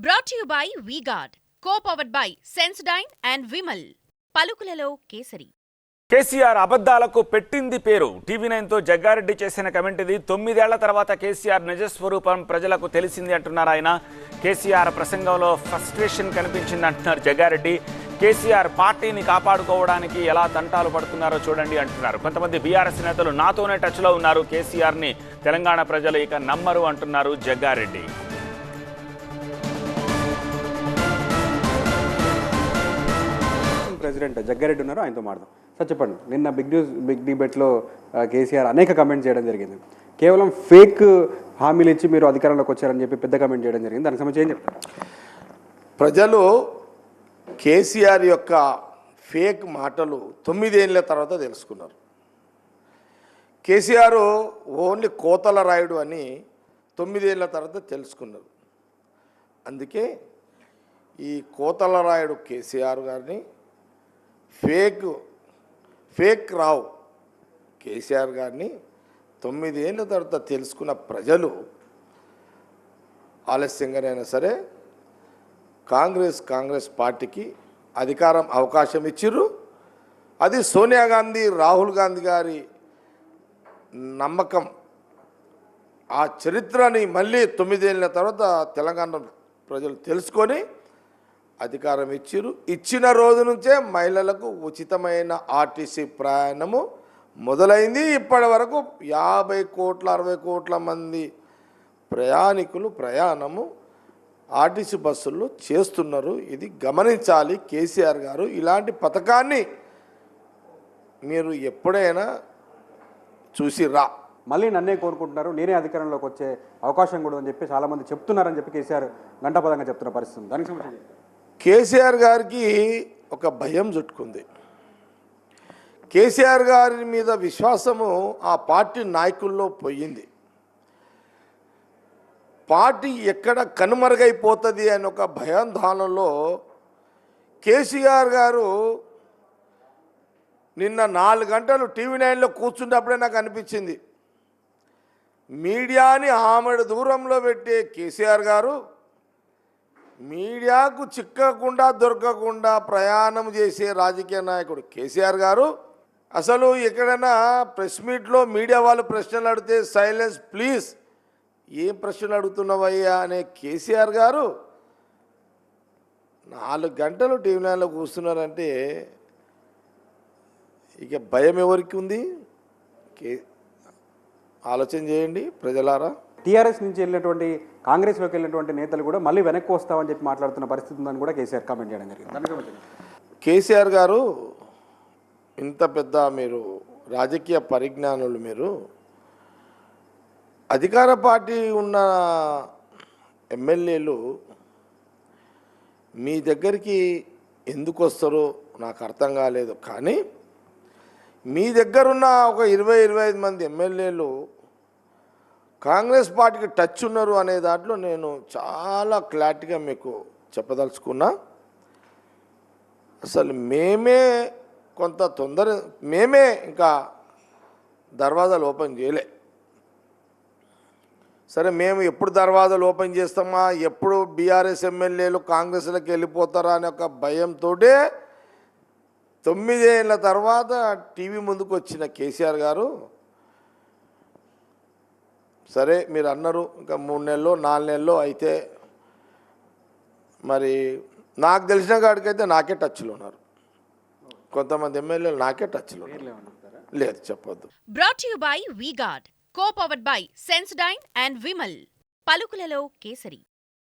Brought you by V-Guard, co-powered by Sensodyne and Vimal. పలుకులలో కేసరి. కేసీఆర్ అబద్ధాలకు పెట్టింది పేరు. టీవీ9 తో జగ్గారెడ్డి చేసిన కమెంట్ ఇది. 9 ఏళ్ల తర్వాత కేసీఆర్ నిజస్వరూపం ప్రజలకు తెలిసింది అంటున్నారు ఆయన. కేసీఆర్ ప్రసంగంలో ఫ్రస్ట్రేషన్ కనిపించింది అంటున్నారు జగ్గారెడ్డి. కేసీఆర్ పార్టీని కాపాడుకోవడానికి ఎలా తంటాలు పడుతున్నారో చూడండి అంటున్నారు. కొంతమంది బీఆర్ఎస్ నేతలు నాతోనే టచ్లో ఉన్నారు, కేసీఆర్ని తెలంగాణ ప్రజలు ఇక నమ్మరు అంటున్నారు జగ్గారెడ్డి. ప్రెసిడెంట్ జగ్గారెడ్డి ఉన్నారు, ఆయనతో మాట్లాడదాం. సార్ చెప్పండి, నిన్న బిగ్ డిబేట్లో కేసీఆర్ అనేక కమెంట్స్ చేయడం జరిగింది. కేవలం ఫేక్ హామీలు ఇచ్చి మీరు అధికారంలోకి వచ్చారని చెప్పి పెద్ద కమెంట్ చేయడం జరిగింది. దానికి సంబంధించి ఏం చెప్తారు? ప్రజలు కేసీఆర్ యొక్క ఫేక్ మాటలు 9 ఏళ్ళ తర్వాత తెలుసుకున్నారు. కేసీఆర్ ఓన్లీ కోతల రాయుడు అని 9 ఏళ్ళ తర్వాత తెలుసుకున్నారు. అందుకే ఈ కోతల రాయుడు కేసీఆర్ గారిని ఫేక్ రావు కేసీఆర్ గారిని 9 ఏళ్ళ తర్వాత తెలుసుకున్న ప్రజలు ఆలస్యంగానైనా సరే కాంగ్రెస్ పార్టీకి అవకాశం ఇచ్చిర్రు. అది సోనియా గాంధీ, రాహుల్ గాంధీ గారి నమ్మకం. ఆ చరిత్రని మళ్ళీ 9 ఏళ్ళ తర్వాత తెలంగాణ ప్రజలు తెలుసుకొని అధికారం ఇచ్చిర్రు. ఇచ్చిన రోజు నుంచే మహిళలకు ఉచితమైన ఆర్టీసీ ప్రయాణము మొదలైంది. ఇప్పటి వరకు 50 కోట్ల 60 కోట్ల మంది ప్రయాణికులు ప్రయాణము ఆర్టీసీ బస్సుల్లో చేస్తున్నారు. ఇది గమనించాలి కేసీఆర్ గారు. ఇలాంటి పథకాన్ని మీరు ఎప్పుడైనా చూసిరా? మళ్ళీ నన్నే కోరుకుంటున్నారు, నేనే అధికారంలోకి వచ్చే అవకాశం కూడా అని చెప్పి చాలామంది చెప్తున్నారని చెప్పి కేసీఆర్ గంటాపదంగా చెప్తున్న పరిస్థితి. దానికి సంబంధించి కేసీఆర్ గారికి ఒక భయం చుట్టుకుంది. కేసీఆర్ గారి మీద విశ్వాసము ఆ పార్టీ నాయకుల్లో పోయింది. పార్టీ ఎక్కడ కనుమరుగైపోతుంది అని ఒక భయాందోళనలో కేసీఆర్ గారు నిన్న 4 గంటలు టీవీ9లో కూర్చున్నప్పుడే నాకు అనిపించింది, మీడియాని ఆమెడు దూరంలో పెట్టే కేసీఆర్ గారు మీడియాకు చిక్కకుండా దొరకకుండా ప్రయాణం చేసే రాజకీయ నాయకుడు కేసీఆర్ గారు అసలు ఎక్కడైనా ప్రెస్ మీట్లో మీడియా వాళ్ళు ప్రశ్నలు అడిగితే సైలెన్స్ ప్లీజ్, ఏం ప్రశ్నలు అడుగుతున్నావయ్యా అనే కేసీఆర్ గారు 4 గంటలు టీవీ9లో కూర్చున్నారంటే ఇక భయం ఎవరికి ఉంది? ఆలోచన చేయండి ప్రజలారా. టీఆర్ఎస్ నుంచి వెళ్ళినటువంటి కాంగ్రెస్లోకి వెళ్ళినటువంటి నేతలు కూడా మళ్ళీ వెనక్కి వస్తామని చెప్పి మాట్లాడుతున్న పరిస్థితి ఉందని కూడా కేసీఆర్ కామెంట్ చేయడం జరిగింది. కేసీఆర్ గారు ఇంత పెద్ద మీరు రాజకీయ పరిజ్ఞానులు, మీరు అధికార పార్టీ ఉన్న ఎమ్మెల్యేలు మీ దగ్గరికి ఎందుకు వస్తారో నాకు అర్థం కాలేదు. కానీ మీ దగ్గరున్న ఒక 20-25 మంది ఎమ్మెల్యేలు కాంగ్రెస్ పార్టీకి టచ్ ఉన్నారు అనే దాంట్లో నేను చాలా క్లారిటీగా మీకు చెప్పదలుచుకున్నా. అసలు మేమే ఇంకా దర్వాజాలు ఓపెన్ చేయలే. సరే, మేము ఎప్పుడు దర్వాజాలు ఓపెన్ చేస్తామా, ఎప్పుడు బీఆర్ఎస్ ఎమ్మెల్యేలు కాంగ్రెస్లోకి వెళ్ళిపోతారా అనే ఒక భయంతో 9 ఏళ్ళ తర్వాత టీవీ ముందుకు వచ్చిన కేసీఆర్ గారు, సరే మీరు అన్నారు ఇంకా 3 నెలలు 4 నెలలు అయితే, మరి నాకు తెలిసిన కాడికైతే నాకే టచ్లో ఉన్నారు. కొంతమంది ఎమ్మెల్యేలు నాకే టచ్లో లేదు, చెప్పొద్దు. Brought you by V-Guard, co-powered by Sensodyne and Vimal. పలుకులలో కేసరి.